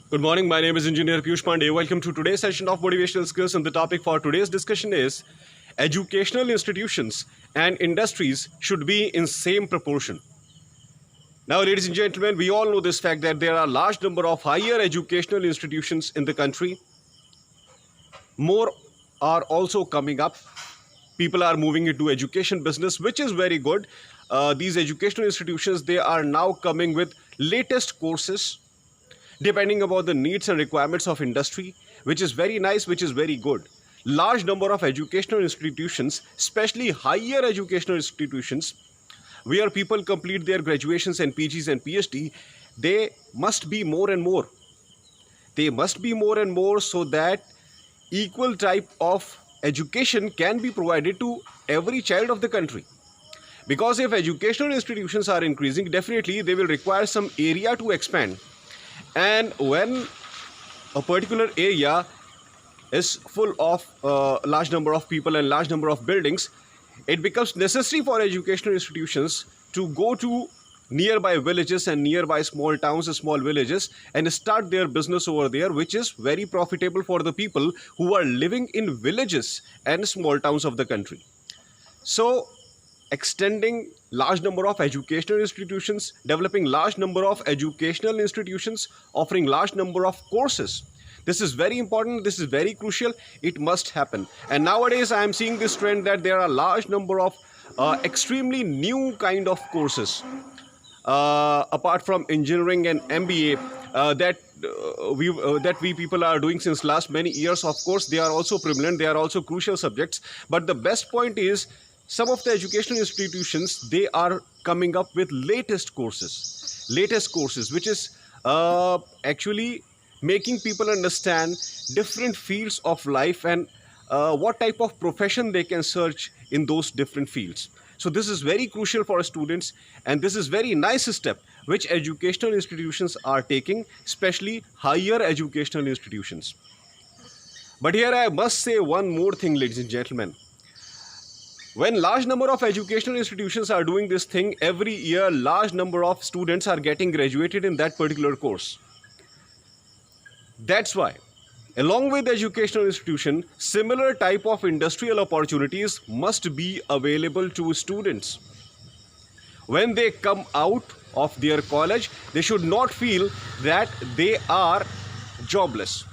Good morning. My name is Engineer Piyush Pandey. Welcome to today's session of Motivational Skills. And the topic for today's discussion is educational institutions and industries should be in same proportion. Now, ladies and gentlemen, we all know this fact that there are a large number of higher educational institutions in the country. More are also coming up. People are moving into education business, which is very good. These educational institutions, they are now coming with latest courses depending upon the needs and requirements of industry, which is very nice, which is very good. Large number of educational institutions, especially higher educational institutions, where people complete their graduations and PGs and PhD, they must be more and more. They must be more and more so that equal type of education can be provided to every child of the country. Because if educational institutions are increasing, definitely they will require some area to expand. And when a particular area is full of large number of people and large number of buildings, it becomes necessary for educational institutions to go to nearby villages and nearby small towns and small villages and start their business over there, which is very profitable for the people who are living in villages and small towns of the country. So extending large number of educational institutions, developing large number of educational institutions, offering large number of courses, this is very important, this is very crucial, it must happen. And nowadays I am seeing this trend that there are large number of extremely new kind of courses, apart from engineering and MBA, that we people are doing since last many years. Of course they are also prevalent, they are also crucial subjects, but the best point is some of the educational institutions, they are coming up with latest courses, which is actually making people understand different fields of life and what type of profession they can search in those different fields. So this is very crucial for students, and this is very nice step which educational institutions are taking, especially higher educational institutions. But here I must say one more thing, ladies and gentlemen. When large number of educational institutions are doing this thing, every year large number of students are getting graduated in that particular course. That's why, along with educational institution, similar type of industrial opportunities must be available to students. When they come out of their college, they should not feel that they are jobless.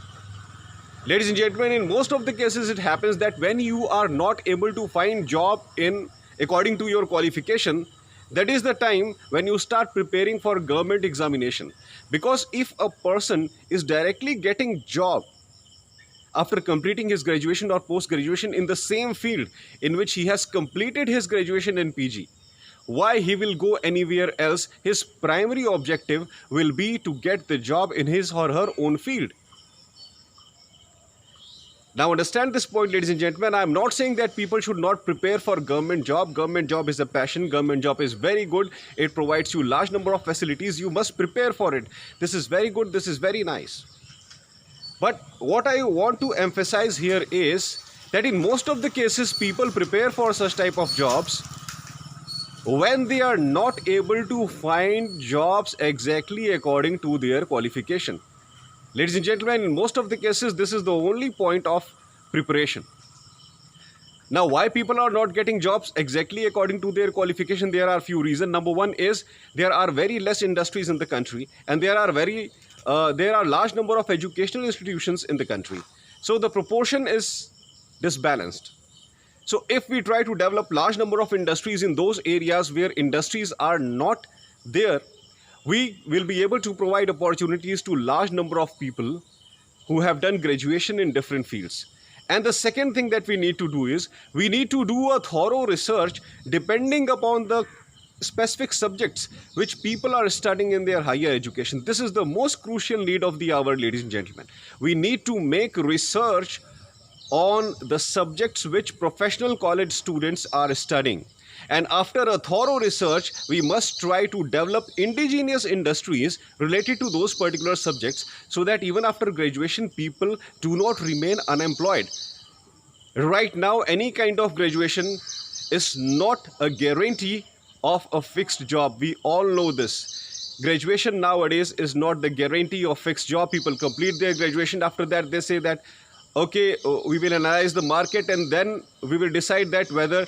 Ladies and gentlemen, in most of the cases it happens that when you are not able to find job in according to your qualification, that is the time when you start preparing for government examination. Because if a person is directly getting job after completing his graduation or post graduation in the same field in which he has completed his graduation and PG, why he will go anywhere else? His primary objective will be to get the job in his or her own field. Now understand this point, ladies and gentlemen. I am not saying that people should not prepare for government job. Government job is a passion. Government job is very good. It provides you large number of facilities. You must prepare for it. This is very good. This is very nice. But what I want to emphasize here is that in most of the cases, people prepare for such type of jobs when they are not able to find jobs exactly according to their qualification. Ladies and gentlemen, in most of the cases, this is the only point of preparation. Now, why people are not getting jobs exactly according to their qualification? There are few reasons. Number one is there are very less industries in the country, and there are large number of educational institutions in the country. So the proportion is disbalanced. So if we try to develop large number of industries in those areas where industries are not there, we will be able to provide opportunities to large number of people who have done graduation in different fields. And the second thing that we need to do is we need to do a thorough research depending upon the specific subjects which people are studying in their higher education. This is the most crucial need of the hour, ladies and gentlemen. We need to make research on the subjects which professional college students are studying. And after a thorough research, we must try to develop indigenous industries related to those particular subjects so that even after graduation, people do not remain unemployed. Right now, any kind of graduation is not a guarantee of a fixed job. We all know this. graduation nowadays is not the guarantee of fixed job. People complete their graduation. After that, they say that, okay, we will analyze the market and then we will decide that whether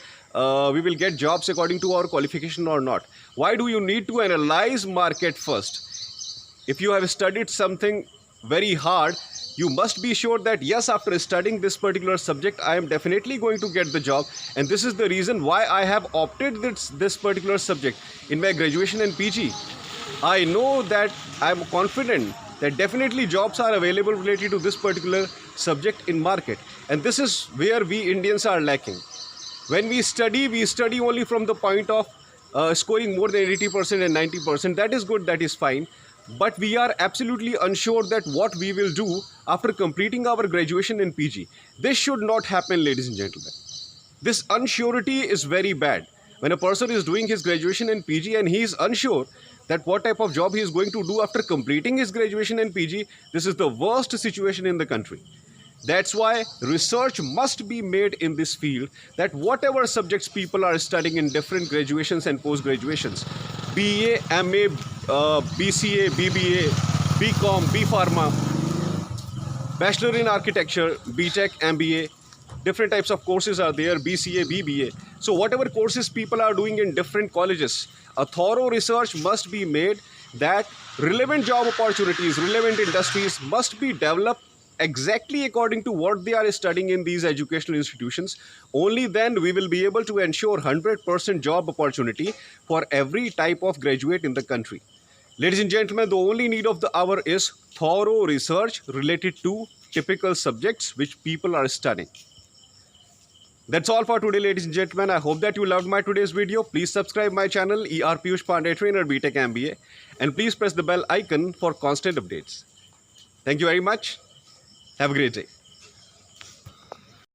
we will get jobs according to our qualification or not. Why do you need to analyze market first? If you have studied something very hard, you must be sure that yes, after studying this particular subject, I am definitely going to get the job. And this is the reason why I have opted this particular subject in my graduation and PG. I know that I am confident that definitely jobs are available related to this particular subject in market. And this is where we Indians are lacking. When we study only from the point of scoring more than 80% and 90%. That is good, that is fine. But we are absolutely unsure that what we will do after completing our graduation in PG. This should not happen, ladies and gentlemen. This unsurety is very bad. When a person is doing his graduation in PG and he is unsure that what type of job he is going to do after completing his graduation in PG, this is the worst situation in the country. That's why research must be made in this field, that whatever subjects people are studying in different graduations and post-graduations, BA, MA, BCA, BBA, BCom, B Pharma, Bachelor in Architecture, BTech, MBA, different types of courses are there, BCA, BBA. So whatever courses people are doing in different colleges, a thorough research must be made that relevant job opportunities, relevant industries must be developed exactly according to what they are studying in these educational institutions. Only then we will be able to ensure 100% job opportunity for every type of graduate in the country. Ladies and gentlemen, the only need of the hour is thorough research related to typical subjects which people are studying. That's all for today, ladies and gentlemen. I hope that you loved my today's video. Please subscribe my channel, ER Piyush Pandey, Trainer BTech MBA, and please press the bell icon for constant updates. Thank you very much. Have a great day.